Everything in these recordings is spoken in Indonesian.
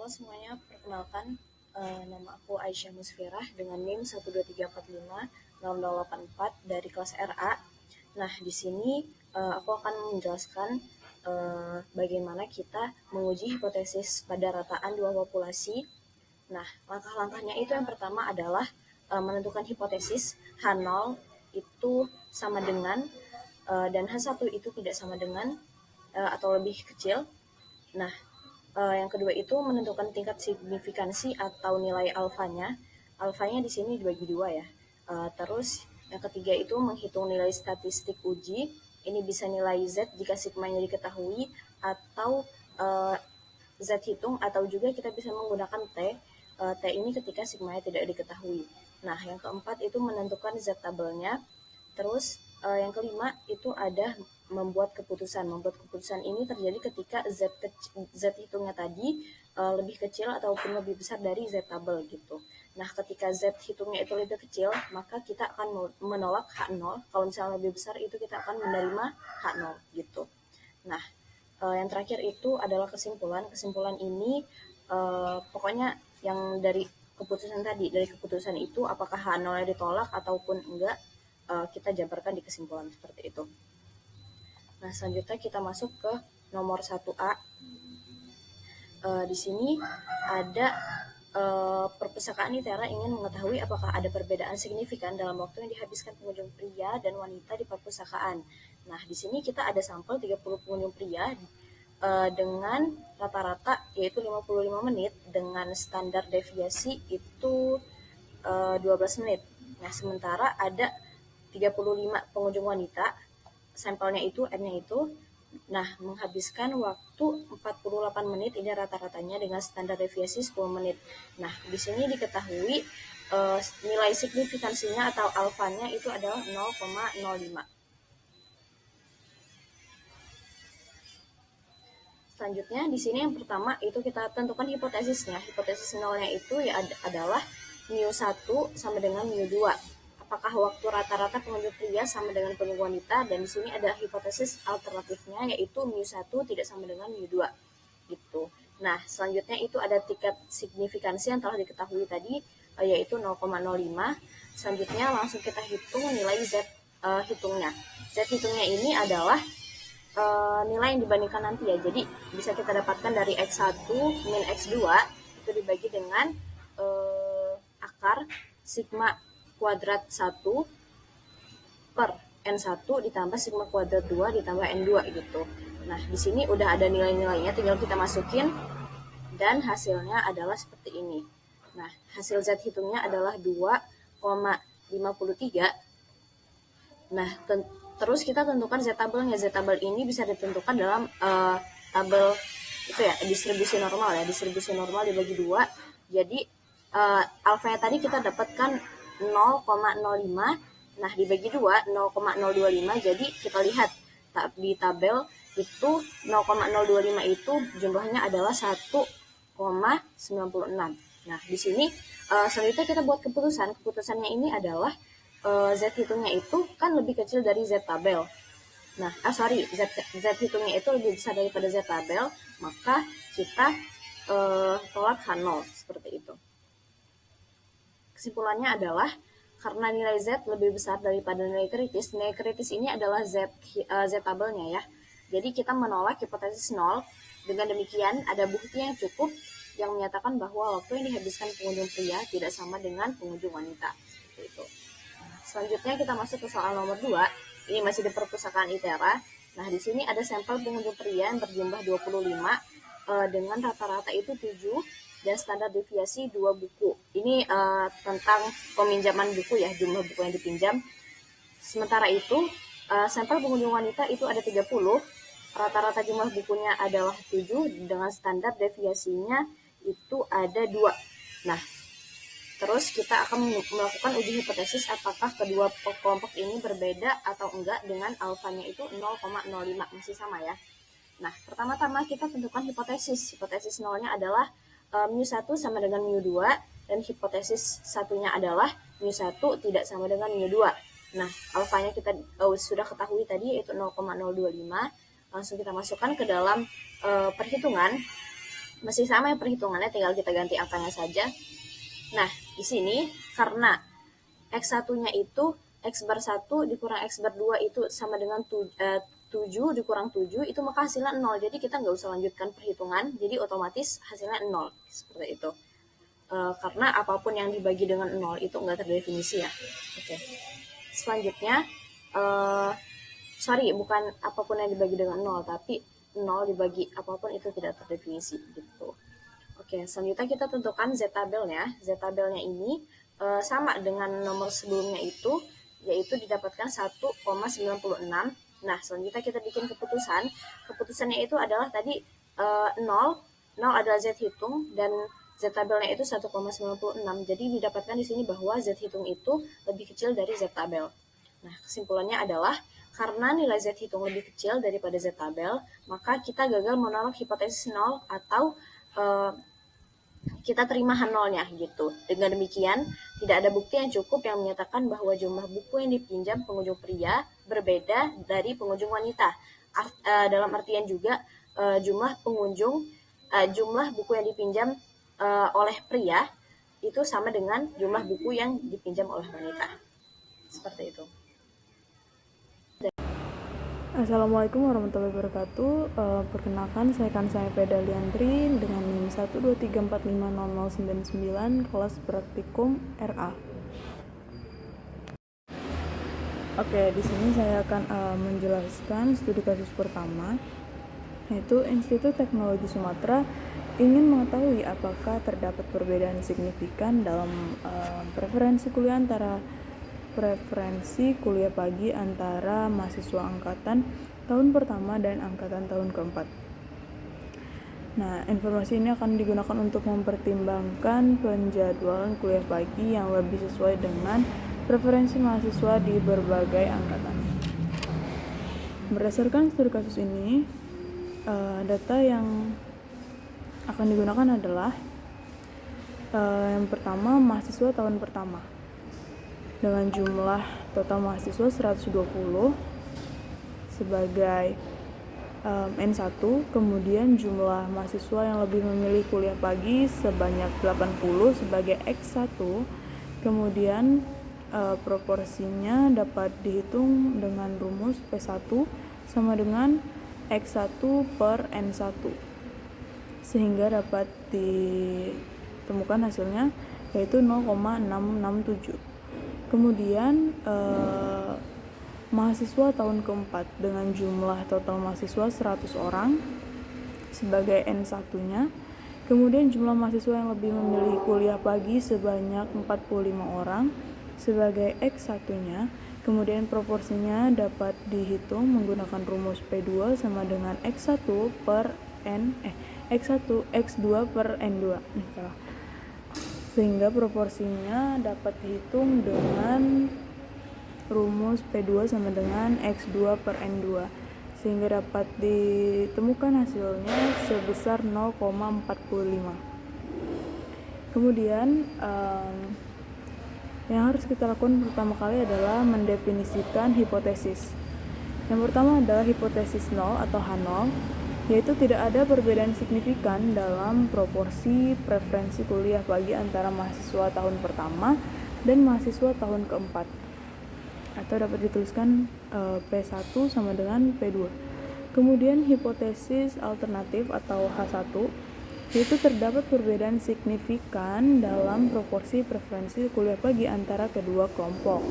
Halo semuanya, perkenalkan nama aku Aisyah Musfirah dengan NIM 123450084 dari kelas RA. Nah, di sini aku akan menjelaskan bagaimana kita menguji hipotesis pada rataan dua populasi. Nah, langkah-langkahnya itu yang pertama adalah menentukan hipotesis H0 itu sama dengan dan H1 itu tidak sama dengan atau lebih kecil. Nah, yang kedua itu menentukan tingkat signifikansi atau nilai alfanya. Alfanya di sini dibagi dua ya. Terus yang ketiga itu menghitung nilai statistik uji. Ini bisa nilai Z jika sigmanya diketahui atau Z hitung, atau juga kita bisa menggunakan T. T ini ketika sigmanya tidak diketahui. Nah, yang keempat itu menentukan Z tabelnya. Terus yang kelima itu ada membuat keputusan. Membuat keputusan ini terjadi ketika Z hitungnya tadi lebih kecil ataupun lebih besar dari Z tabel gitu. Nah, ketika Z hitungnya itu lebih kecil, maka kita akan menolak H0. Kalau misalnya lebih besar, itu kita akan menerima H0 gitu. Nah, yang terakhir itu adalah kesimpulan. Kesimpulan ini pokoknya yang dari keputusan tadi, dari keputusan itu apakah H0 ditolak ataupun enggak, kita jabarkan di kesimpulan seperti itu. Nah, selanjutnya kita masuk ke nomor 1A. Di sini ada perpustakaan ITERA ingin mengetahui apakah ada perbedaan signifikan dalam waktu yang dihabiskan pengunjung pria dan wanita di perpustakaan. Nah, di sini kita ada sampel 30 pengunjung pria dengan rata-rata yaitu 55 menit dengan standar deviasi itu 12 menit. Nah, sementara ada 35 pengunjung wanita, sampelnya itu, N-nya itu, nah menghabiskan waktu 48 menit, ini rata-ratanya dengan standar deviasi 10 menit. Nah, di sini diketahui nilai signifikansinya atau alfanya itu adalah 0,05. Selanjutnya di sini yang pertama itu kita tentukan hipotesisnya. Hipotesis nolnya itu ya adalah mu1 sama dengan mu2. Apakah waktu rata-rata pengunjung pria sama dengan pengunjung wanita, dan di sini ada hipotesis alternatifnya yaitu mu1 tidak sama dengan mu2 gitu. Nah, selanjutnya itu ada tingkat signifikansi yang telah diketahui tadi yaitu 0,05. Selanjutnya langsung kita hitung nilai Z hitungnya. Z hitungnya ini adalah nilai yang dibandingkan nanti ya. Jadi bisa kita dapatkan dari X1 min X2 itu dibagi dengan akar sigma kuadrat 1 per N1 ditambah sigma kuadrat 2 ditambah N2 gitu. Nah, di sini udah ada nilai-nilainya, tinggal kita masukin dan hasilnya adalah seperti ini. Nah, hasil Z hitungnya adalah 2,53. Nah, terus kita tentukan Z tabelnya. Z tabel ini bisa ditentukan dalam tabel itu ya, distribusi normal ya. Distribusi normal dibagi 2. Jadi alfanya tadi kita dapatkan 0,05. Nah, dibagi 2 0,025. Jadi kita lihat di tabel itu 0,025 itu jumlahnya adalah 1,96. Nah, di sini selanjutnya kita buat keputusan. Keputusannya ini adalah Z hitungnya itu kan lebih kecil dari Z tabel. Nah, Z hitungnya itu lebih besar daripada Z tabel, maka kita tolak H0 seperti itu. Kesimpulannya adalah karena nilai Z lebih besar daripada nilai kritis ini adalah Z tabelnya ya. Jadi kita menolak hipotesis 0. Dengan demikian ada bukti yang cukup yang menyatakan bahwa waktu yang dihabiskan pengunjung pria tidak sama dengan pengunjung wanita. Seperti itu. Selanjutnya kita masuk ke soal nomor 2. Ini masih di perpustakaan ITERA. Nah, di sini ada sampel pengunjung pria yang berjumlah 25 dengan rata-rata itu 7 dan standar deviasi 2 buku. Ini tentang peminjaman buku ya, jumlah buku yang dipinjam. Sementara itu, sampel pengunjung wanita itu ada 30. Rata-rata jumlah bukunya adalah 7 dengan standar deviasinya itu ada 2. Nah, terus kita akan melakukan uji hipotesis apakah kedua kelompok ini berbeda atau enggak dengan alfanya itu 0,05, masih sama ya. Nah, pertama-tama kita tentukan hipotesis. Hipotesis nolnya adalah mu1 sama dengan mu2, dan hipotesis satunya adalah mu1 tidak sama dengan mu2. Nah, alfanya kita sudah ketahui tadi yaitu 0,025. Langsung kita masukkan ke dalam perhitungan. Masih sama ya perhitungannya, tinggal kita ganti angkanya saja. Nah, di sini karena X1-nya itu X bar 1 dikurang X bar 2 itu sama dengan 7 dikurang 7, itu maka hasilnya 0. Jadi kita nggak usah lanjutkan perhitungan, jadi otomatis hasilnya 0. Seperti itu. Karena apapun yang dibagi dengan 0 itu nggak terdefinisi ya. Oke. Selanjutnya, bukan apapun yang dibagi dengan 0, tapi 0 dibagi apapun itu tidak terdefinisi gitu. Oke, selanjutnya kita tentukan Z-tabelnya. Z-tabelnya ini sama dengan nomor sebelumnya itu, yaitu didapatkan 1,96. Nah, selanjutnya kita bikin keputusan. Keputusannya itu adalah tadi 0 adalah Z hitung, dan Z-tabelnya itu 1,96. Jadi didapatkan di sini bahwa Z hitung itu lebih kecil dari Z-tabel. Nah, kesimpulannya adalah karena nilai Z hitung lebih kecil daripada Z-tabel, maka kita gagal menolak hipotesis 0 atau kita terima nolnya gitu. Dengan demikian, tidak ada bukti yang cukup yang menyatakan bahwa jumlah buku yang dipinjam pengunjung pria berbeda dari pengunjung wanita. Dalam artian juga jumlah buku yang dipinjam oleh pria itu sama dengan jumlah buku yang dipinjam oleh wanita. Seperti itu. Assalamualaikum warahmatullahi wabarakatuh. Perkenalkan, saya Kansai Pedaliantri dengan NIM 123450099 kelas praktikum RA. Oke, di sini saya akan menjelaskan studi kasus pertama, yaitu Institut Teknologi Sumatera ingin mengetahui apakah terdapat perbedaan signifikan dalam preferensi kuliah pagi antara mahasiswa angkatan tahun pertama dan angkatan tahun keempat. Nah, informasi ini akan digunakan untuk mempertimbangkan penjadwalan kuliah pagi yang lebih sesuai dengan preferensi mahasiswa di berbagai angkatan. Berdasarkan studi kasus ini, data yang akan digunakan adalah yang pertama, mahasiswa tahun pertama dengan jumlah total mahasiswa 120 sebagai N1, kemudian jumlah mahasiswa yang lebih memilih kuliah pagi sebanyak 80 sebagai X1, kemudian proporsinya dapat dihitung dengan rumus P1 sama dengan X1 per N1, sehingga dapat ditemukan hasilnya yaitu 0,667. Kemudian mahasiswa tahun keempat dengan jumlah total mahasiswa 100 orang sebagai N1-nya. Kemudian jumlah mahasiswa yang lebih memilih kuliah pagi sebanyak 45 orang sebagai X1-nya. Kemudian proporsinya dapat dihitung menggunakan rumus P2 sama dengan X1 per X2 per N2. Sehingga proporsinya dapat dihitung dengan rumus P2 sama dengan X2 per N2, sehingga dapat ditemukan hasilnya sebesar 0,45. Kemudian yang harus kita lakukan pertama kali adalah mendefinisikan hipotesis. Yang pertama adalah hipotesis 0 atau H0, yaitu tidak ada perbedaan signifikan dalam proporsi preferensi kuliah pagi antara mahasiswa tahun pertama dan mahasiswa tahun keempat, atau dapat dituliskan P1 sama dengan P2. Kemudian hipotesis alternatif atau H1, yaitu terdapat perbedaan signifikan dalam proporsi preferensi kuliah pagi antara kedua kelompok,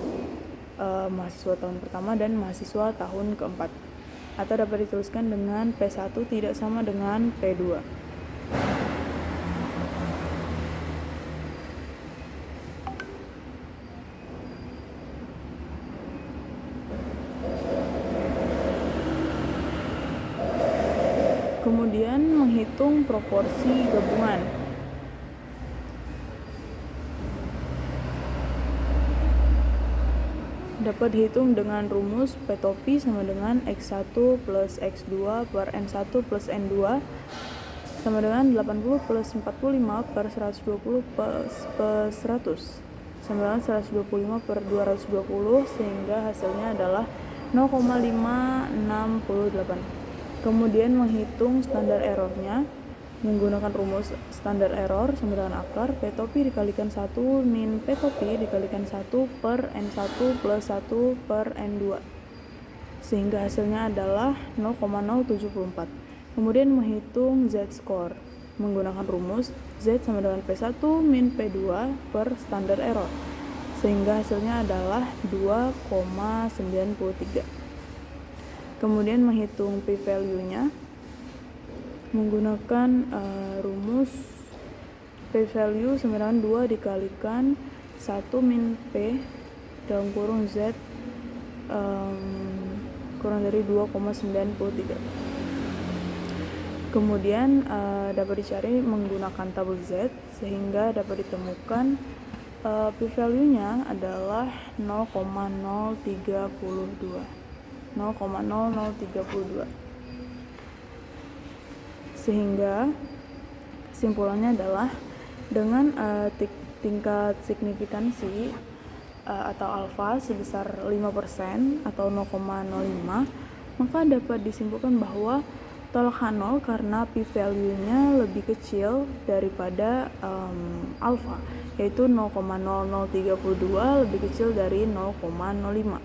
mahasiswa tahun pertama dan mahasiswa tahun keempat, atau dapat dituliskan dengan P1 tidak sama dengan P2. Kemudian menghitung proporsi gabungan. Dapat dihitung dengan rumus P topi sama dengan X1 plus X2 per N1 plus N2 sama dengan 80 plus 45 per 120 per 100 sama dengan 125 per 220, sehingga hasilnya adalah 0,568. Kemudian menghitung standar errornya. menggunakan rumus standar error sama dengan akar P topi dikalikan 1 min P topi dikalikan 1 per N1 plus 1 per N2, sehingga hasilnya adalah 0,074. Kemudian menghitung z-score menggunakan rumus Z sama dengan P1 min P2 per standar error, sehingga hasilnya adalah 2,93. Kemudian menghitung p-value-nya menggunakan rumus p-value sama dengan 2 dikalikan 1 min P dalam kurung Z kurang dari 2,93. Kemudian dapat dicari menggunakan tabel Z, sehingga dapat ditemukan p-value-nya adalah 0,032. Sehingga kesimpulannya adalah dengan tingkat signifikansi atau alfa sebesar 5% atau 0,05, maka dapat disimpulkan bahwa tolak H0 karena p-value-nya lebih kecil daripada alfa, yaitu 0,0032 lebih kecil dari 0,05.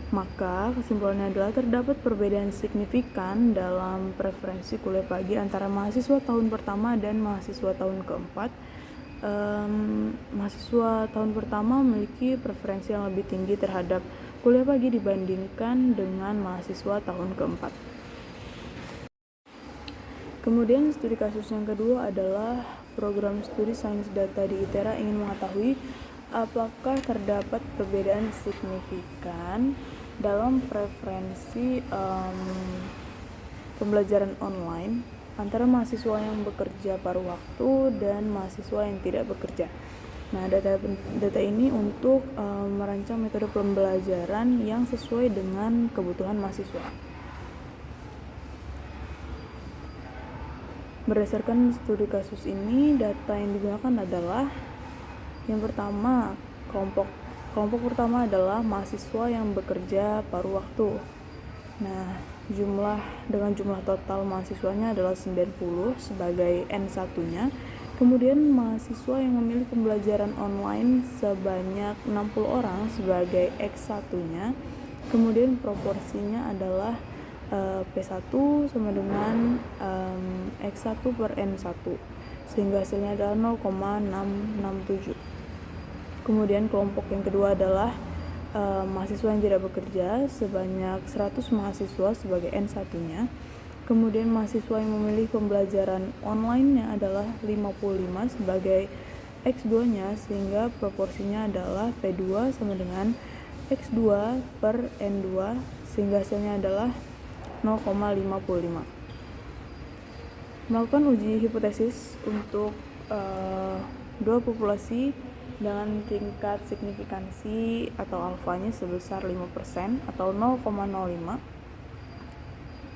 Maka kesimpulannya adalah terdapat perbedaan signifikan dalam preferensi kuliah pagi antara mahasiswa tahun pertama dan mahasiswa tahun keempat. Mahasiswa tahun pertama memiliki preferensi yang lebih tinggi terhadap kuliah pagi dibandingkan dengan mahasiswa tahun keempat. Kemudian studi kasus yang kedua adalah program studi sains data di ITERA ingin mengetahui apakah terdapat perbedaan signifikan dalam preferensi pembelajaran online antara mahasiswa yang bekerja paruh waktu dan mahasiswa yang tidak bekerja. Nah, data ini untuk merancang metode pembelajaran yang sesuai dengan kebutuhan mahasiswa. Berdasarkan studi kasus ini, data yang digunakan adalah yang pertama, kelompok pertama adalah mahasiswa yang bekerja paruh waktu. Nah, dengan jumlah total mahasiswanya adalah 90 sebagai N1-nya. Kemudian mahasiswa yang memilih pembelajaran online sebanyak 60 orang sebagai X1-nya. Kemudian proporsinya adalah P1 sama dengan X1 per N1, sehingga hasilnya adalah 0,667. Kemudian kelompok yang kedua adalah mahasiswa yang tidak bekerja sebanyak 100 mahasiswa sebagai N1-nya. Kemudian mahasiswa yang memilih pembelajaran online-nya adalah 55 sebagai X2-nya, sehingga proporsinya adalah P2 sama dengan X2 per N2, sehingga hasilnya adalah 0,55. Melakukan uji hipotesis untuk dua populasi dengan tingkat signifikansi atau alfanya sebesar 5% atau 0,05.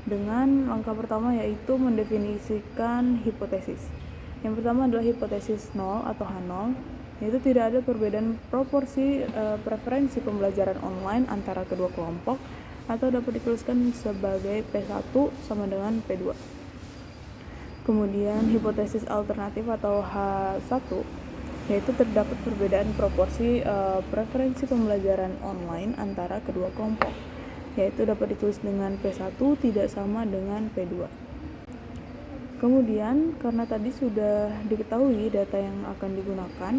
Dengan langkah pertama yaitu mendefinisikan hipotesis. Yang pertama adalah hipotesis 0 atau H0, yaitu tidak ada perbedaan proporsi preferensi pembelajaran online antara kedua kelompok, atau dapat dituliskan sebagai P1 sama dengan P2. Kemudian hipotesis alternatif atau H1, yaitu terdapat perbedaan proporsi preferensi pembelajaran online antara kedua kelompok, yaitu dapat ditulis dengan P1 tidak sama dengan P2. Kemudian karena tadi sudah diketahui data yang akan digunakan,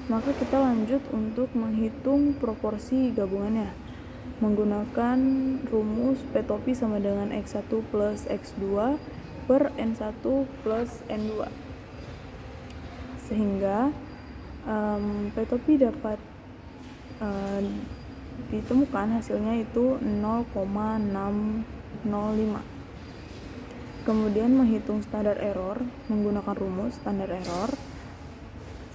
maka kita lanjut untuk menghitung proporsi gabungannya menggunakan rumus P topi sama dengan X1 plus X2 per N1 plus N2, sehingga P topi dapat ditemukan hasilnya itu 0,605. Kemudian menghitung standar error menggunakan rumus standar error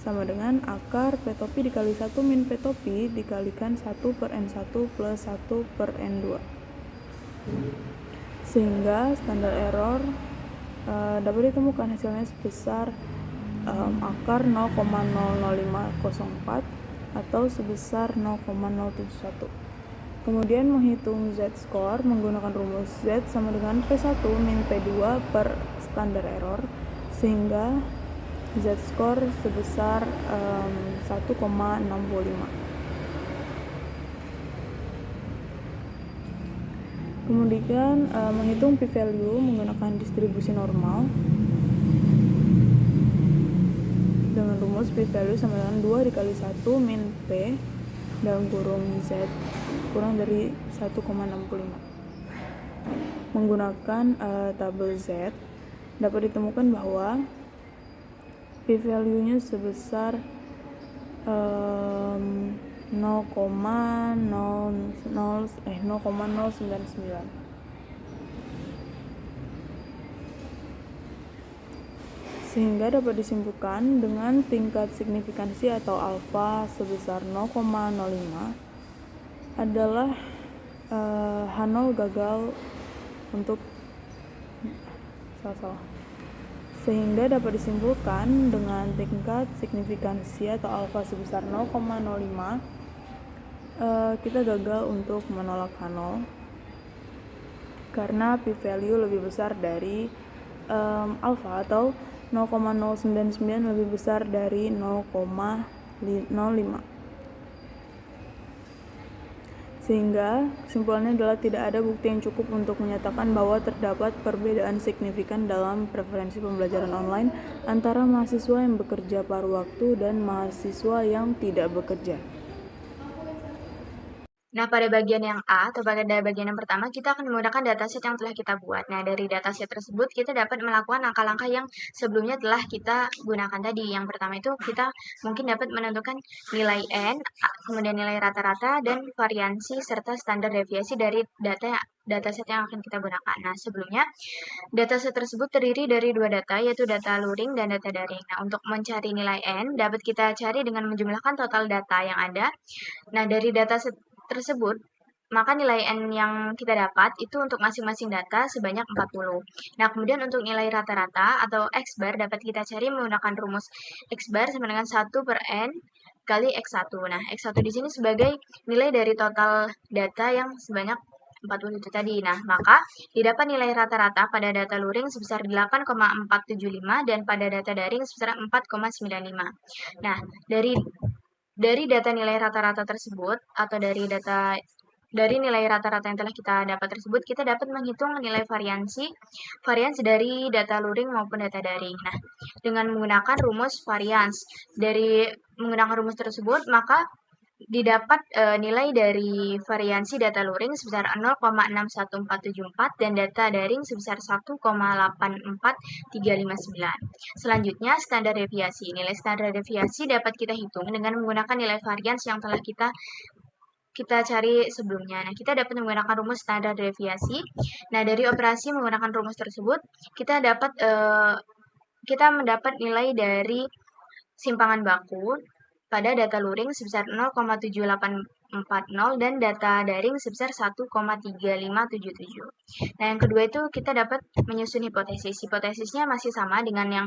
sama dengan akar P topi dikali 1 min P topi dikalikan 1 per N1 plus 1 per N2, sehingga standar error dapat ditemukan hasilnya sebesar akar 0,00504 atau sebesar 0,071. Kemudian menghitung z-score menggunakan rumus z sama dengan P1 min P2 per standar error sehingga z-score sebesar 1,65. Kemudian menghitung p-value menggunakan distribusi normal dengan rumus p-value sama dengan 2 dikali 1 min p dalam kurung z kurang dari 1,65. Menggunakan tabel z dapat ditemukan bahwa p-value-nya sebesar 0,099. Sehingga dapat disimpulkan dengan tingkat signifikansi atau alfa sebesar 0,05 adalah H0 gagal untuk sehingga dapat disimpulkan dengan tingkat signifikansi atau alfa sebesar 0,05 kita gagal untuk menolak H0 karena p-value lebih besar dari alfa atau 0,099 lebih besar dari 0,05. Sehingga kesimpulannya adalah tidak ada bukti yang cukup untuk menyatakan bahwa terdapat perbedaan signifikan dalam preferensi pembelajaran online antara mahasiswa yang bekerja paruh waktu dan mahasiswa yang tidak bekerja. Nah, pada bagian yang A atau pada bagian yang pertama, kita akan menggunakan dataset yang telah kita buat. Nah, dari dataset tersebut, kita dapat melakukan langkah-langkah yang sebelumnya telah kita gunakan tadi. Yang pertama itu, kita mungkin dapat menentukan nilai N, kemudian nilai rata-rata, dan variansi serta standar deviasi dari dataset yang akan kita gunakan. Nah, sebelumnya, dataset tersebut terdiri dari dua data, yaitu data luring dan data daring. Nah, untuk mencari nilai N, dapat kita cari dengan menjumlahkan total data yang ada. Nah, dari dataset tersebut, maka nilai N yang kita dapat itu untuk masing-masing data sebanyak 40. Nah, kemudian untuk nilai rata-rata atau X bar dapat kita cari menggunakan rumus X bar sama dengan 1 per N kali X1. Nah, X1 di sini sebagai nilai dari total data yang sebanyak 40 itu tadi. Nah, maka didapat nilai rata-rata pada data luring sebesar 8,475 dan pada data daring sebesar 4,95. Nah, dari data nilai rata-rata tersebut atau dari nilai rata-rata yang telah kita dapat tersebut, kita dapat menghitung nilai variansi dari data luring maupun data daring. Nah, dengan menggunakan rumus varians dari menggunakan rumus tersebut, maka didapat nilai dari variansi data luring sebesar 0,61474 dan data daring sebesar 1,84359. Selanjutnya, standar deviasi. Nilai standar deviasi dapat kita hitung dengan menggunakan nilai varians yang telah kita cari sebelumnya. Nah, kita dapat menggunakan rumus standar deviasi. Nah, dari operasi menggunakan rumus tersebut, kita mendapat nilai dari simpangan baku pada data luring sebesar 0,7840 dan data daring sebesar 1,3577. Nah, yang kedua itu kita dapat menyusun hipotesis. Hipotesisnya masih sama dengan yang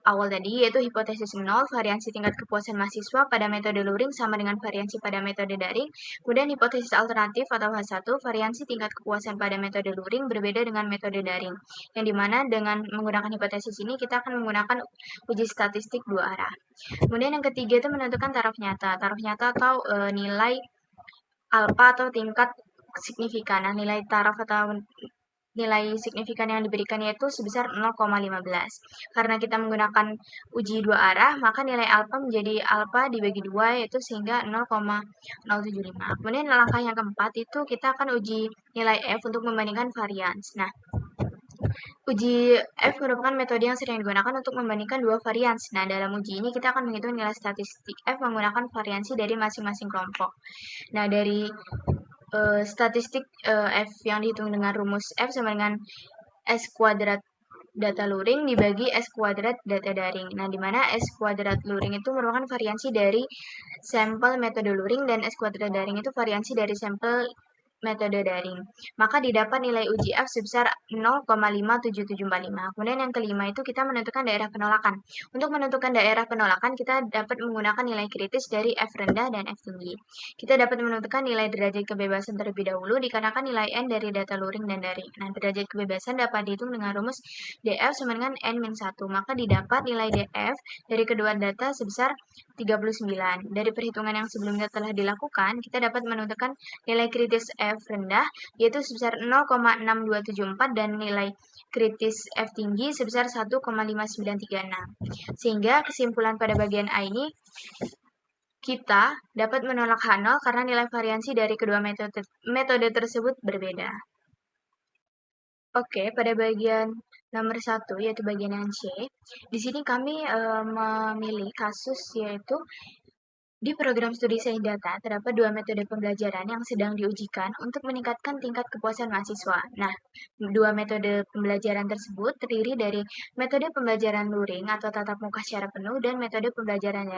awal tadi, yaitu hipotesis 0, variansi tingkat kepuasan mahasiswa pada metode luring sama dengan variansi pada metode daring. Kemudian hipotesis alternatif atau H1, variansi tingkat kepuasan pada metode luring berbeda dengan metode daring. Yang dimana dengan menggunakan hipotesis ini kita akan menggunakan uji statistik dua arah. Kemudian yang ketiga itu menentukan taraf nyata. Taraf nyata atau nilai alfa atau tingkat signifikan. Nah, nilai taraf atau nilai signifikan yang diberikan yaitu sebesar 0,15. Karena kita menggunakan uji dua arah, maka nilai alfa menjadi alfa dibagi 2 yaitu sehingga 0,075. Kemudian langkah yang keempat itu kita akan uji nilai F untuk membandingkan varians. Nah, uji F merupakan metode yang sering digunakan untuk membandingkan dua varians. Nah, dalam uji ini kita akan menghitung nilai statistik F menggunakan variansi dari masing-masing kelompok. Nah, dari statistik F yang dihitung dengan rumus F sama dengan S kuadrat data luring dibagi S kuadrat data daring. Nah, di mana S kuadrat luring itu merupakan variansi dari sampel metode luring dan S kuadrat daring itu variansi dari sampel metode daring. Maka didapat nilai uji F sebesar 0,57745. Kemudian yang kelima itu kita menentukan daerah penolakan. Untuk menentukan daerah penolakan, kita dapat menggunakan nilai kritis dari F rendah dan F tinggi. Kita dapat menentukan nilai derajat kebebasan terlebih dahulu dikarenakan nilai N dari data luring dan daring. Nah, derajat kebebasan dapat dihitung dengan rumus DF sama dengan N-1. Maka didapat nilai DF dari kedua data sebesar 39. Dari perhitungan yang sebelumnya telah dilakukan, kita dapat menentukan nilai kritis F rendah yaitu sebesar 0,6274 dan nilai kritis F tinggi sebesar 1,5936. Sehingga kesimpulan pada bagian A ini kita dapat menolak H0 karena nilai variansi dari kedua metode tersebut berbeda. Oke, pada bagian nomor 1 yaitu bagian yang C, di sini kami memilih kasus yaitu di program studi sains data, terdapat dua metode pembelajaran yang sedang diujikan untuk meningkatkan tingkat kepuasan mahasiswa. Nah, dua metode pembelajaran tersebut terdiri dari metode pembelajaran luring atau tatap muka secara penuh dan metode pembelajaran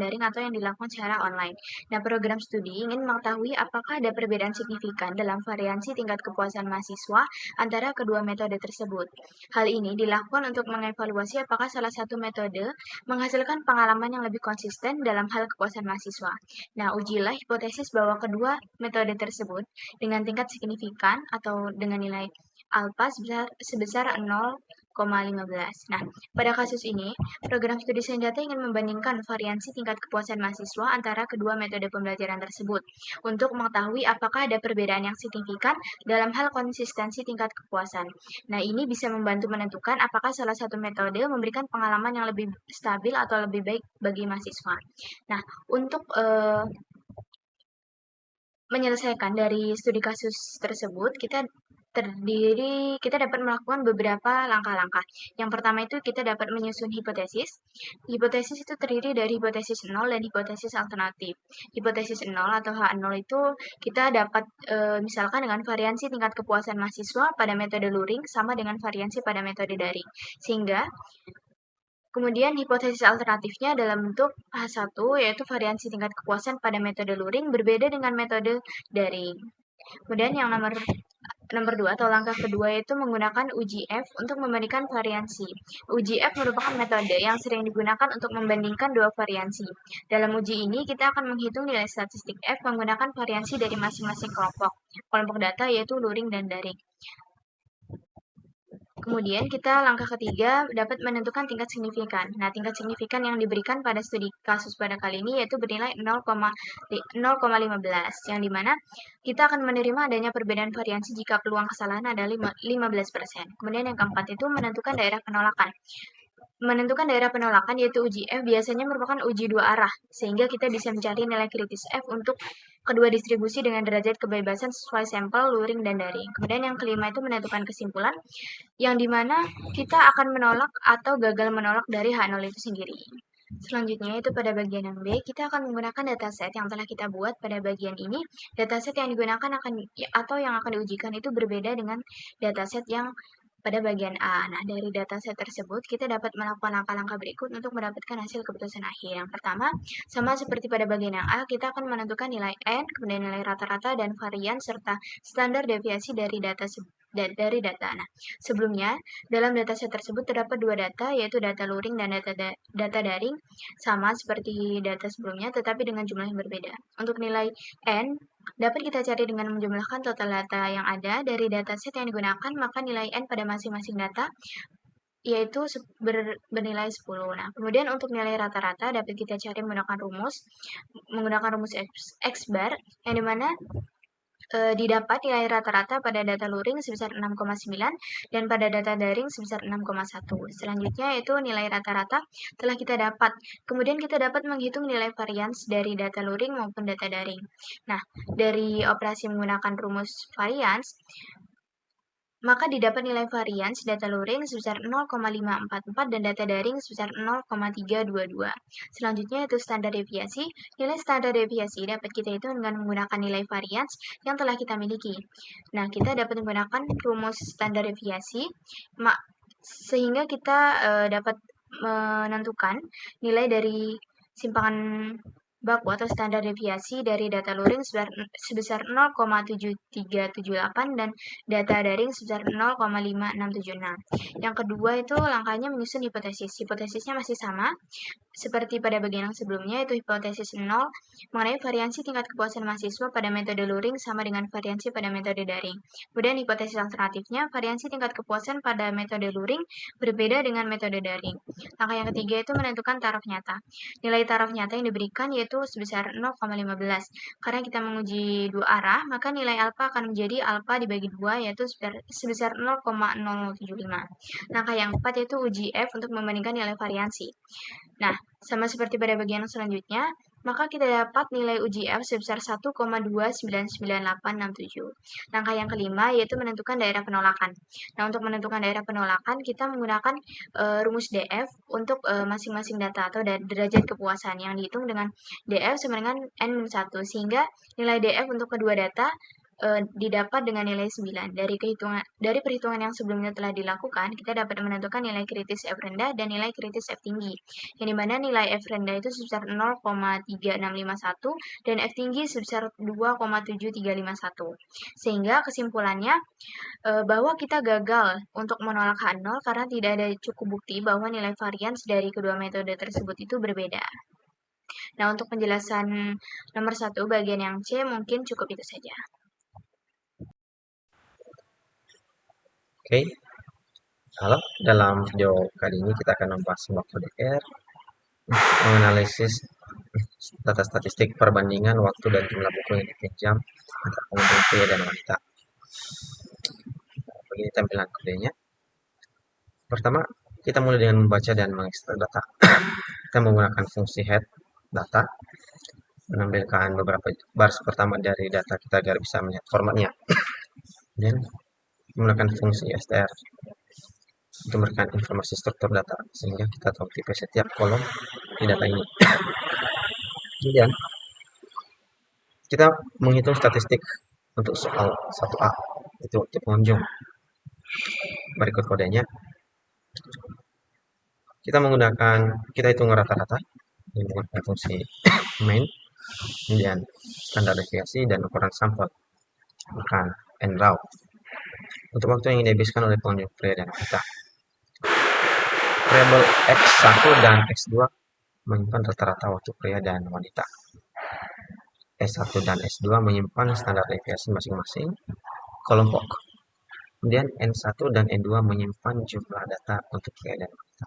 daring atau yang dilakukan secara online. Nah, program studi ingin mengetahui apakah ada perbedaan signifikan dalam variansi tingkat kepuasan mahasiswa antara kedua metode tersebut. Hal ini dilakukan untuk mengevaluasi apakah salah satu metode menghasilkan pengalaman yang lebih konsisten dalam hal kepuasan mahasiswa. Nah, ujilah hipotesis bahwa kedua metode tersebut dengan tingkat signifikan atau dengan nilai alfa sebesar 0,15. Nah, pada kasus ini, program studi sains data ingin membandingkan variansi tingkat kepuasan mahasiswa antara kedua metode pembelajaran tersebut untuk mengetahui apakah ada perbedaan yang signifikan dalam hal konsistensi tingkat kepuasan. Nah, ini bisa membantu menentukan apakah salah satu metode memberikan pengalaman yang lebih stabil atau lebih baik bagi mahasiswa. Nah, untuk menyelesaikan dari studi kasus tersebut, kita dapat melakukan beberapa langkah-langkah. Yang pertama itu kita dapat menyusun hipotesis. Hipotesis itu terdiri dari hipotesis 0 dan hipotesis alternatif. Hipotesis 0 atau H0 itu kita dapat misalkan dengan variansi tingkat kepuasan mahasiswa pada metode luring sama dengan variansi pada metode daring. Sehingga kemudian hipotesis alternatifnya dalam bentuk H1 yaitu variansi tingkat kepuasan pada metode luring berbeda dengan metode daring. Kemudian yang nomor 2 atau langkah kedua yaitu menggunakan uji F untuk membandingkan variansi. Uji F merupakan metode yang sering digunakan untuk membandingkan dua variansi. Dalam uji ini kita akan menghitung nilai statistik F menggunakan variansi dari masing-masing kelompok data yaitu luring dan daring. Kemudian kita langkah ketiga dapat menentukan tingkat signifikan. Nah, tingkat signifikan yang diberikan pada studi kasus pada kali ini yaitu bernilai 0,15 yang dimana kita akan menerima adanya perbedaan variansi jika peluang kesalahan adalah 15%. Kemudian yang keempat itu menentukan daerah penolakan. Menentukan daerah penolakan yaitu uji F biasanya merupakan uji dua arah, sehingga kita bisa mencari nilai kritis F untuk kedua distribusi dengan derajat kebebasan sesuai sampel, luring, dan daring. Kemudian yang kelima itu menentukan kesimpulan, yang dimana kita akan menolak atau gagal menolak dari H0 itu sendiri. Selanjutnya itu pada bagian yang B, kita akan menggunakan dataset yang telah kita buat pada bagian ini. Dataset yang digunakan yang akan diujikan itu berbeda dengan dataset yang pada bagian A. Nah, dari dataset tersebut, kita dapat melakukan langkah-langkah berikut untuk mendapatkan hasil keputusan akhir. Yang pertama, sama seperti pada bagian yang A, kita akan menentukan nilai N, kemudian nilai rata-rata dan varian, serta standar deviasi dari data. Nah, sebelumnya, dalam dataset tersebut terdapat dua data, yaitu data luring dan data daring, sama seperti data sebelumnya, tetapi dengan jumlah yang berbeda. Untuk nilai N, dapat kita cari dengan menjumlahkan total data yang ada dari dataset yang digunakan, maka nilai N pada masing-masing data yaitu bernilai 10. Nah, kemudian untuk nilai rata-rata dapat kita cari menggunakan rumus X bar, yang dimana didapat nilai rata-rata pada data luring sebesar 6,9 dan pada data daring sebesar 6,1. Selanjutnya yaitu nilai rata-rata telah kita dapat. Kemudian kita dapat menghitung nilai varians dari data luring maupun data daring. Nah, dari operasi menggunakan rumus varians, maka didapat nilai varians data luring sebesar 0,544 dan data daring sebesar 0,322. Selanjutnya yaitu standar deviasi. Nilai standar deviasi dapat kita hitung dengan menggunakan nilai varians yang telah kita miliki. Nah, kita dapat menggunakan rumus standar deviasi sehingga kita dapat menentukan nilai dari simpangan baku atau standar deviasi dari data luring sebesar 0,7378 dan data daring sebesar 0,5676. Yang kedua itu langkahnya menyusun hipotesis. Hipotesisnya masih sama, seperti pada bagian yang sebelumnya, yaitu hipotesis 0 mengenai variansi tingkat kepuasan mahasiswa pada metode luring sama dengan variansi pada metode daring. Kemudian hipotesis alternatifnya, variansi tingkat kepuasan pada metode luring berbeda dengan metode daring. Langkah yang ketiga itu menentukan taraf nyata. Nilai taraf nyata yang diberikan yaitu sebesar 0,15. Karena kita menguji dua arah, maka nilai alfa akan menjadi alfa dibagi 2, yaitu sebesar 0,0075. Langkah yang keempat yaitu uji F untuk membandingkan nilai variansi. Nah, sama seperti pada bagian selanjutnya, maka kita dapat nilai uji F sebesar 1,299867. Langkah yang kelima yaitu menentukan daerah penolakan. Nah, untuk menentukan daerah penolakan, kita menggunakan rumus DF untuk masing-masing data atau derajat kepuasan yang dihitung dengan DF sama dengan N-1, sehingga nilai DF untuk kedua data didapat dengan nilai 9. Dari perhitungan yang sebelumnya telah dilakukan, kita dapat menentukan nilai kritis F rendah dan nilai kritis F tinggi. Yang dimana nilai F rendah itu sebesar 0,3651 dan F tinggi sebesar 2,7351. Sehingga kesimpulannya bahwa kita gagal untuk menolak H0 karena tidak ada cukup bukti bahwa nilai varians dari kedua metode tersebut itu berbeda. Nah, untuk penjelasan nomor 1 bagian yang C mungkin cukup itu saja. Oke, halo. Dalam video kali ini kita akan membahas sebuah kode R untuk menganalisis data statistik perbandingan waktu dan jumlah buku yang dipinjam antara pengunjung pria dan wanita. Begini tampilan kodenya. Pertama, kita mulai dengan membaca dan mengekstrak data. Kita menggunakan fungsi head data, menampilkan beberapa baris pertama dari data kita agar bisa melihat formatnya. Dan menggunakan fungsi str untuk memberikan informasi struktur data sehingga kita tahu tipe setiap kolom di data ini. Kemudian kita menghitung statistik untuk soal 1A, itu waktu pengunjung. Berikut kodenya. Kita hitung rata-rata menggunakan fungsi main, kemudian standar deviasi dan ukuran sampel, bukan n raw. Untuk waktu yang dihabiskan oleh pengunjung pria dan wanita. Variabel X1 dan X2 menyimpan rata-rata waktu pria dan wanita. S1 dan S2 menyimpan standar deviasi masing-masing kelompok. Kemudian N1 dan N2 menyimpan jumlah data untuk pria dan wanita.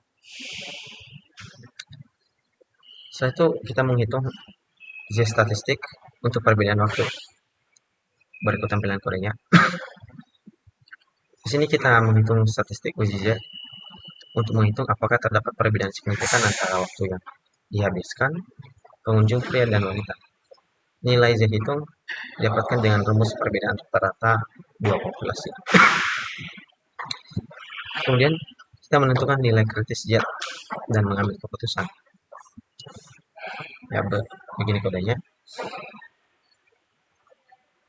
Setelah itu kita menghitung Z statistik untuk perbedaan waktu. Berikut tampilan kodenya. Di sini kita menghitung statistik uji Z untuk menghitung apakah terdapat perbedaan signifikan antara waktu yang dihabiskan pengunjung pria dan wanita. Nilai Z hitung didapatkan dengan rumus perbedaan rata-rata dua populasi. Kemudian kita menentukan nilai kritis Z dan mengambil keputusan. Ya, begini kodenya.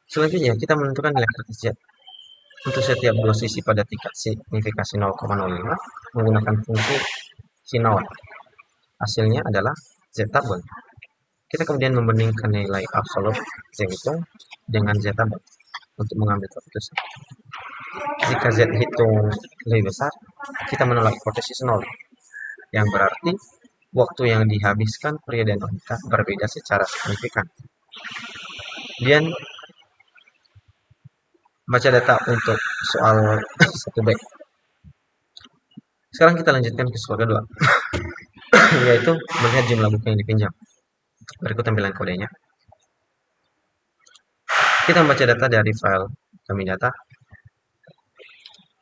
Selanjutnya kita menentukan nilai kritis Z untuk setiap dua sisi pada tingkat signifikasi 0,05 menggunakan fungsi C0. Hasilnya adalah Z tabel. Kita kemudian membandingkan nilai absolut Z hitung dengan Z tabel untuk mengambil keputusan. Jika Z hitung lebih besar, kita menolak hipotesis 0, yang berarti waktu yang dihabiskan pria dan wanita berbeda secara signifikan. Kemudian baca data untuk soal 1B. Sekarang kita lanjutkan ke soal kedua, yaitu melihat jumlah buku yang dipinjam. Berikut tampilan kodenya. Kita membaca data dari file kami data.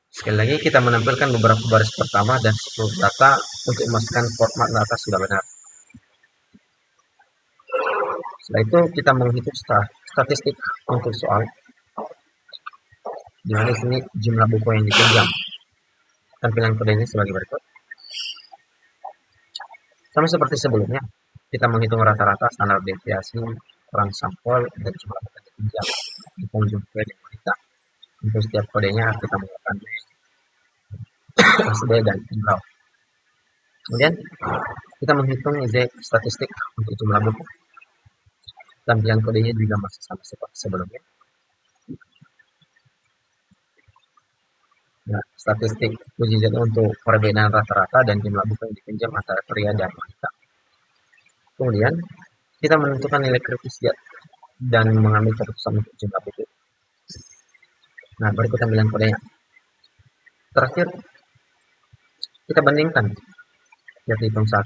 Sekali lagi kita menampilkan beberapa baris pertama dan seluruh data untuk memastikan format data sudah benar. Setelah itu kita menghitung statistik untuk soal, di mana sini jumlah buku yang dipinjam. Tampilan kodenya sebagai berikut. Sama seperti sebelumnya, kita menghitung rata-rata standar deviasi, ukuran sampel, dan jumlah buku yang dipinjam di pengunjung pria dan wanita. Untuk setiap kodenya kita menggunakan SD dan n-raw. Kemudian kita menghitung Z statistik untuk jumlah buku. Tampilan kodenya juga masih sama seperti sebelumnya. Nah, statistik uji Z untuk perbedaan rata-rata dan jumlah buku yang dipinjam antara pria dan wanita. Kemudian, kita menentukan nilai kritis Z dan mengambil keputusan untuk jumlah buku. Nah, berikut tampilan kodenya. Terakhir, kita bandingkan Z hitung 1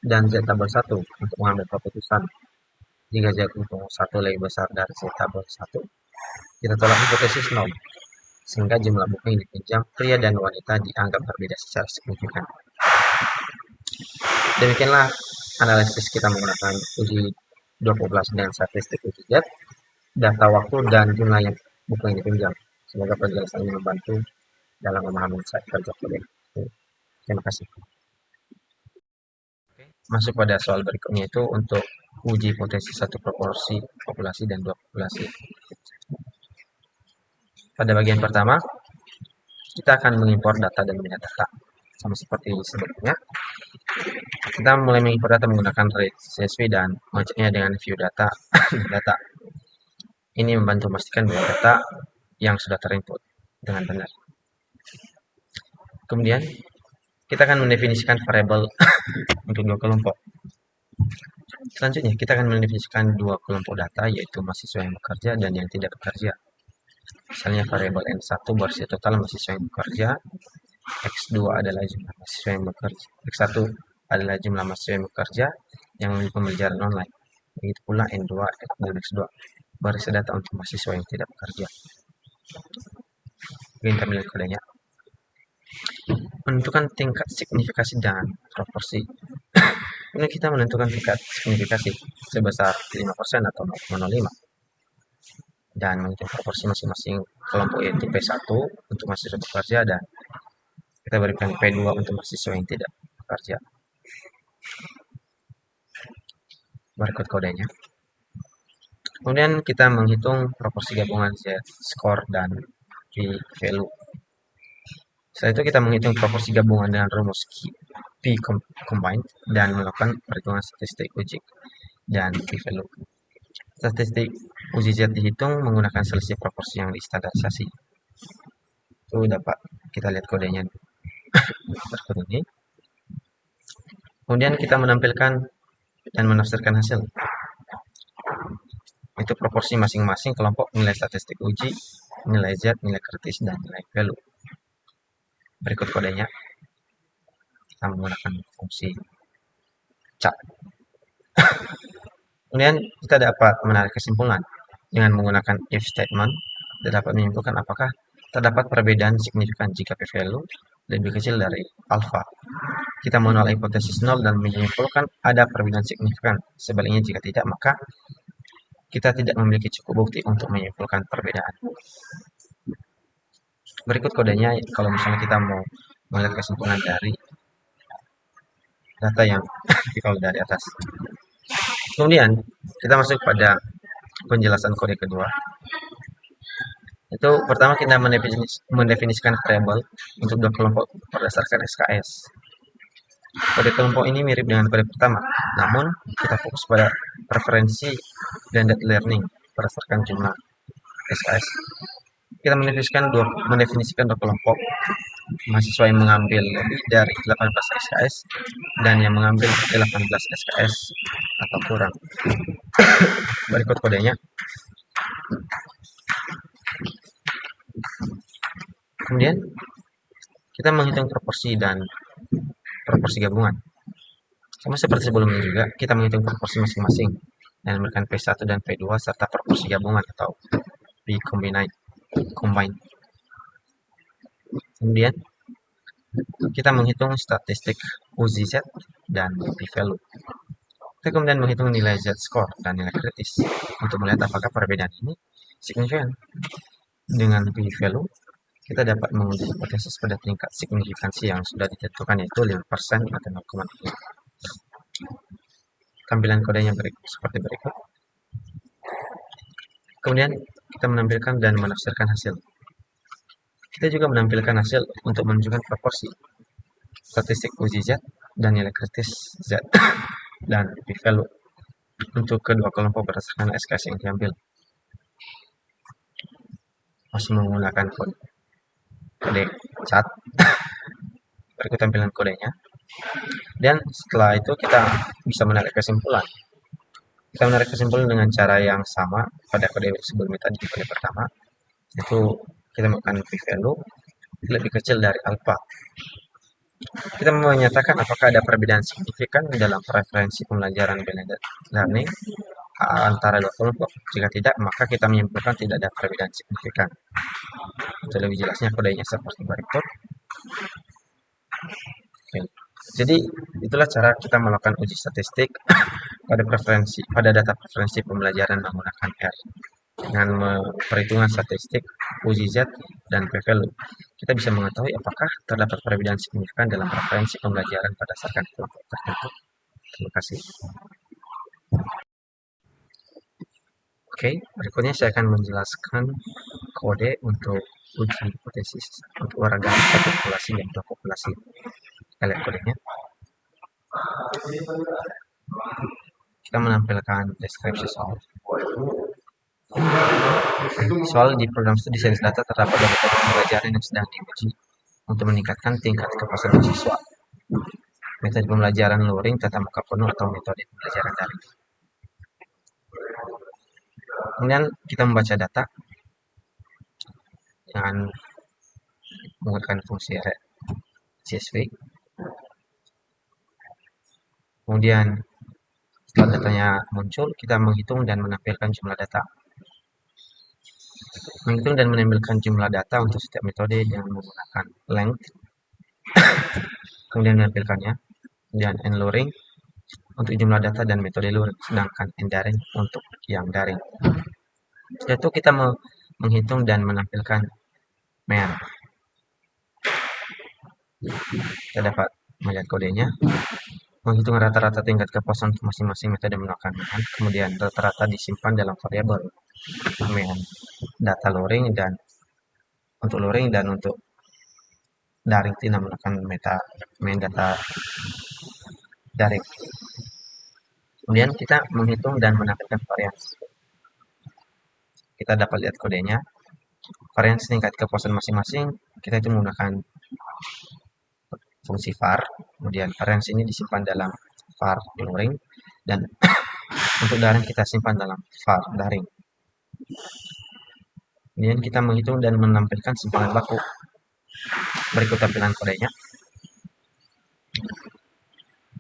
dan Z tabel 1 untuk mengambil keputusan. Jika Z hitung 1 lebih besar dari Z tabel 1, kita tolak hipotesis 0, sehingga jumlah buku yang dipinjam pria dan wanita dianggap berbeda secara signifikan. Demikianlah analisis kita menggunakan uji 20 dan statistik uji Z, data waktu dan jumlah yang buku yang dipinjam. Semoga penjelasan ini membantu dalam memahami saat kerja kode. Terima kasih. Masuk pada soal berikutnya, itu untuk uji hipotesis satu proporsi populasi dan dua populasi. Pada bagian pertama, kita akan mengimpor data dan metadata. Sama seperti sebelumnya, kita mulai mengimpor data menggunakan read CSV dan mengeceknya dengan view data. Data ini membantu memastikan bahwa data yang sudah terinput dengan benar. Kemudian, kita akan mendefinisikan variabel untuk dua kelompok. Selanjutnya, kita akan mendefinisikan dua kelompok data, yaitu mahasiswa yang bekerja dan yang tidak bekerja. Misalnya variabel N1 berisi total mahasiswa yang bekerja, X2 adalah jumlah mahasiswa yang bekerja, X1 adalah jumlah mahasiswa yang bekerja yang memiliki pembelajaran online. Begitu pula N2 dan X2 berisi data untuk mahasiswa yang tidak bekerja. Begini tampilan kodenya. Menentukan tingkat signifikasi dan proporsi. Ini kita menentukan tingkat signifikasi sebesar 5% atau 0,05 dan menghitung proporsi masing-masing kelompok, yaitu P1 untuk mahasiswa bekerja dan kita berikan P2 untuk mahasiswa yang tidak bekerja. Berikut kodenya. Kemudian kita menghitung proporsi gabungan Z-score dan p-value. Setelah itu kita menghitung proporsi gabungan dengan rumus p-combine dan melakukan perhitungan statistik uji dan p-value. Statistik uji Z dihitung menggunakan selisih proporsi yang distandarisasi. Itu dapat kita lihat kodenya berikut ini. Kemudian kita menampilkan dan menafsirkan hasil. Itu proporsi masing-masing kelompok nilai statistik uji, nilai Z, nilai kritis, dan nilai value. Berikut kodenya. Kita menggunakan fungsi cat. Kemudian kita dapat menarik kesimpulan dengan menggunakan if statement. Kita dapat menyimpulkan apakah terdapat perbedaan signifikan jika p-value lebih kecil dari alfa. Kita menolak hipotesis 0 dan menyimpulkan ada perbedaan signifikan. Sebaliknya jika tidak, maka kita tidak memiliki cukup bukti untuk menyimpulkan perbedaan. Berikut kodenya kalau misalnya kita mau melihat kesimpulan dari data yang kalau dari atas. Kemudian kita masuk pada penjelasan kode kedua. Itu pertama kita mendefinisikan variabel untuk dua kelompok berdasarkan SKS. Kode kelompok ini mirip dengan kode pertama, namun kita fokus pada preferensi blended learning berdasarkan jumlah SKS. Kita mendefinisikan dua kelompok mahasiswa yang mengambil lebih dari 18 SKS dan yang mengambil 18 SKS atau kurang. Berikut kodenya. Kemudian kita menghitung proporsi dan proporsi gabungan. Sama seperti sebelumnya juga, kita menghitung proporsi masing-masing dan memberikan P1 dan P2 serta proporsi gabungan atau P-combine. Kemudian kita menghitung statistik uji Z dan p-value. Kita kemudian menghitung nilai Z-score dan nilai kritis untuk melihat apakah perbedaan ini signifikan. Dengan p-value, kita dapat menguji hipotesis pada tingkat signifikansi yang sudah ditentukan, yaitu 5% atau 0,3. Tampilan kodenya seperti berikut. Kemudian kita menampilkan dan menafsirkan hasil. Kita juga menampilkan hasil untuk menunjukkan proporsi statistik uji Z dan nilai kritis Z dan p-value. untuk kedua kelompok berdasarkan SKS yang diambil. Masih menggunakan kode chat, berikut tampilan kodenya. Dan setelah itu kita bisa menarik kesimpulan. Kita menarik kesimpulan dengan cara yang sama pada kode sebelumnya tadi di kode pertama, yaitu kita melakukan p-value lebih kecil dari alpha. Kita menyatakan apakah ada perbedaan signifikan dalam preferensi pembelajaran blended learning antara dua kelompok. Jika tidak, maka kita menyimpulkan tidak ada perbedaan signifikan. Untuk lebih jelasnya kodenya seperti berikut. Oke. Jadi itulah cara kita melakukan uji statistik pada data preferensi pembelajaran menggunakan R. Dengan perhitungan statistik, uji Z, dan p-value, kita bisa mengetahui apakah terdapat perbedaan signifikan dalam preferensi pembelajaran berdasarkan kelompok tertentu. Terima kasih. Oke, berikutnya saya akan menjelaskan kode untuk uji hipotesis untuk warga satu populasi dan dua populasi. Kita lihat kodenya. Kita menampilkan deskripsi soal. Soal di program studi sains data terdapat metode pembelajaran yang sedang diuji untuk meningkatkan tingkat kepuasan siswa. Metode pembelajaran luring, tatap muka penuh, atau metode pembelajaran daring. Kemudian kita membaca data dengan menggunakan fungsi CSV. Kemudian setelah datanya muncul, kita menghitung dan menampilkan jumlah data. Menghitung dan menampilkan jumlah data untuk setiap metode dengan menggunakan length, kemudian menampilkannya. Kemudian n-luring untuk jumlah data dan metode luring, sedangkan n-daring untuk yang daring. Setelah itu kita menghitung dan menampilkan MER. Kita dapat melihat kodenya. Menghitung rata-rata tingkat kepuasan untuk masing-masing metode menggunakan MER. Kemudian rata-rata disimpan dalam variabel MER. Data luring dan untuk luring dan untuk daring tidak menggunakan main data daring. Kemudian kita menghitung dan menampilkan variansi. Kita dapat lihat kodenya. Variansi tingkat kepuasan masing-masing kita itu menggunakan fungsi var. Kemudian variansi ini disimpan dalam var luring dan untuk daring kita simpan dalam var daring. Kemudian kita menghitung dan menampilkan simpanan baku. Berikut tampilan kodenya.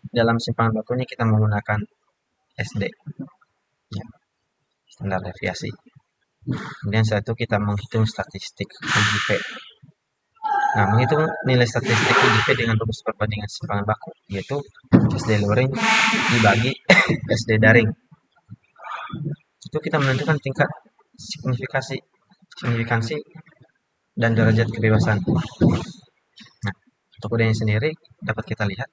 Dalam simpanan bakunya kita menggunakan SD, ya, standar deviasi. Kemudian setelah itu kita menghitung statistik UJV. Nah, menghitung nilai statistik UJV dengan rumus perbandingan simpanan baku, yaitu SD luring dibagi SD daring. Itu kita menentukan tingkat signifikansi dan derajat kebebasan. Nah, untuk kodenya sendiri dapat kita lihat,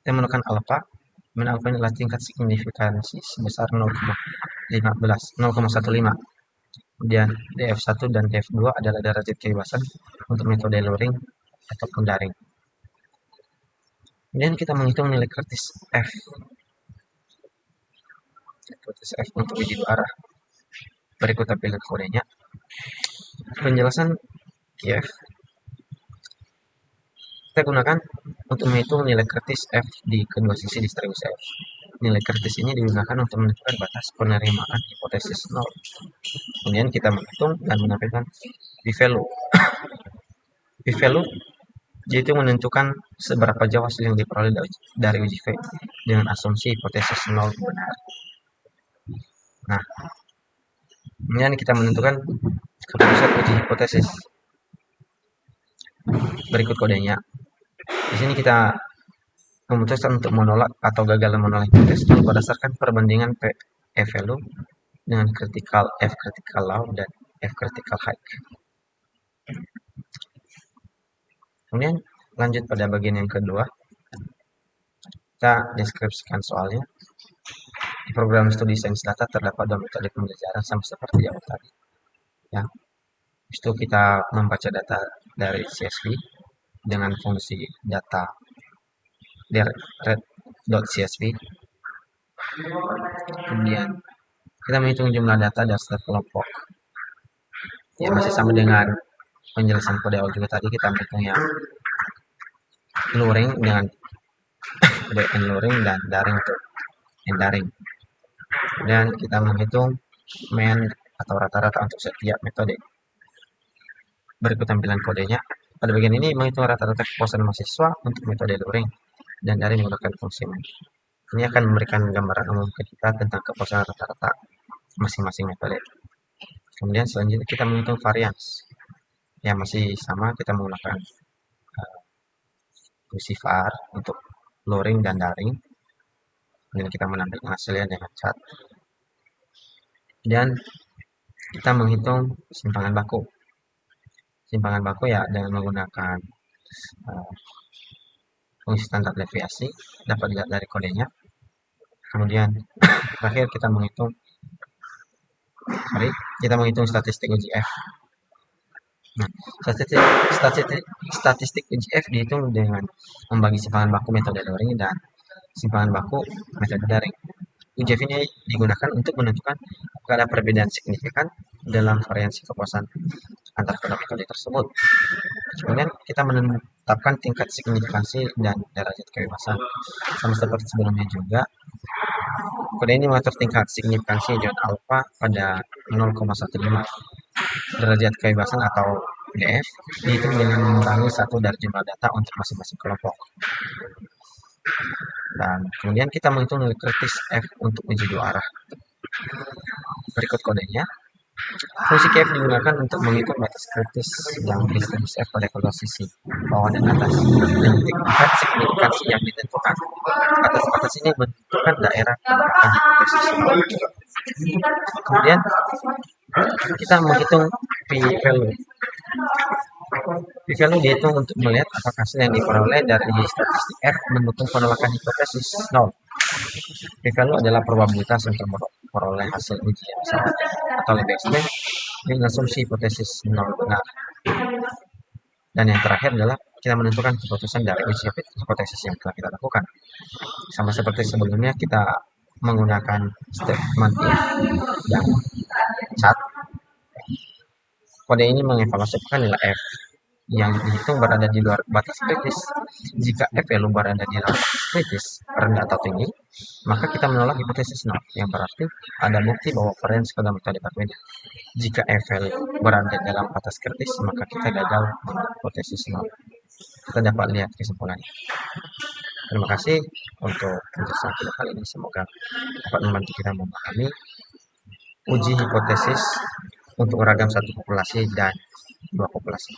kita menggunakan alpha. Kemudian alpha adalah tingkat signifikansi sebesar 0,15. Kemudian df1 dan df2 adalah derajat kebebasan untuk metode luring ataupun daring. Kemudian kita menghitung nilai kritis F. Kritis F untuk uji dua arah. Berikut tampilan kodenya. Penjelasan QF kita gunakan untuk menghitung nilai kritis F di kedua sisi distribusi F. Nilai kritis ini digunakan untuk menentukan batas penerimaan hipotesis 0. Kemudian kita menghitung dan menampilkan p-value. P-value yaitu menentukan seberapa jauh hasil yang diperoleh dari uji V dengan asumsi hipotesis 0 benar. Nah, kemudian kita menentukan keputusan uji hipotesis. Berikut kodenya. Di sini kita memutuskan untuk menolak atau gagal menolak hipotesis berdasarkan perbandingan p-value dengan critical F critical low dan F critical high. Kemudian lanjut pada bagian yang kedua. Kita deskripsikan soalnya. Di program studi sains data terdapat dua metode pembelajaran sama seperti yang tadi. Ya. Itu kita membaca data dari CSV dengan fungsi data .csv. Kemudian kita menghitung jumlah data dari setiap kelompok. Ya masih sama dengan penjelasan kode awal juga tadi, kita menghitung yang luring dengan kode luring dan daring untuk daring. Dan kita menghitung mean atau rata-rata untuk setiap metode. Berikut tampilan kodenya. Pada bagian ini menghitung rata-rata kepuasan mahasiswa untuk metode luring dan daring menggunakan fungsi mean. Ini akan memberikan gambaran umum ke kita tentang kepuasan rata-rata masing-masing metode. Kemudian selanjutnya kita menghitung varians. Ya masih sama, kita menggunakan fungsi var untuk luring dan daring. Kemudian kita menampilkan hasilnya dengan cat. Dan kita menghitung simpangan baku. Simpangan baku ya dengan menggunakan fungsi standar deviasi, dapat dilihat dari kodenya. Kemudian terakhir kita menghitung statistik UGF. Nah, statistik UGF dihitung dengan membagi simpangan baku metode luring dan simpangan baku metode daring. UGF ini digunakan untuk menentukan apakah ada perbedaan signifikan dalam variansi kepuasan antar kedua metode tersebut. Kemudian kita menetapkan tingkat signifikansi dan derajat kebebasan. Sama seperti sebelumnya juga, kode ini mengatur tingkat signifikansi zona alfa pada 0,15. Derajat kebebasan atau DF dihitung dengan mengurangi satu dari jumlah data untuk masing-masing kelompok. Dan kemudian kita menghitung nilai kritis F untuk uji dua arah. Berikut kodenya. Fungsi KF digunakan untuk menghitung batas kritis yang distribusi F pada kedua sisi, bawah dan atas, dan tingkat signifikansi yang ditentukan. Batas-batas ini menentukan daerah penerapan hipotesis. Kemudian kita menghitung p-value. P-value dihitung untuk melihat apakah hasil yang diperoleh dari statistik F mendukung penolakan hipotesis 0. P-value adalah probabilitas untuk memperoleh hasil uji yang sama atau lebih ekstrem dengan asumsi hipotesis 0 benar. Dan yang terakhir adalah kita menentukan keputusan dari uji hipotesis yang telah kita lakukan. Sama seperti sebelumnya, kita menggunakan statement if dan cat. Kode ini mengevaluasi apakah nilai F yang dihitung berada di luar batas kritis. Jika F value berada di luar batas kritis, rendah atau tinggi, maka kita menolak hipotesis 0, yang berarti ada bukti bahwa varians kedua metode berbeda. Jika F value berada dalam batas kritis, maka kita gagal menolak hipotesis 0. Kita dapat lihat kesimpulannya. Terima kasih untuk penjelasan kita kali ini. Semoga dapat membantu kita memahami uji hipotesis untuk ragam satu populasi dan dua populasi.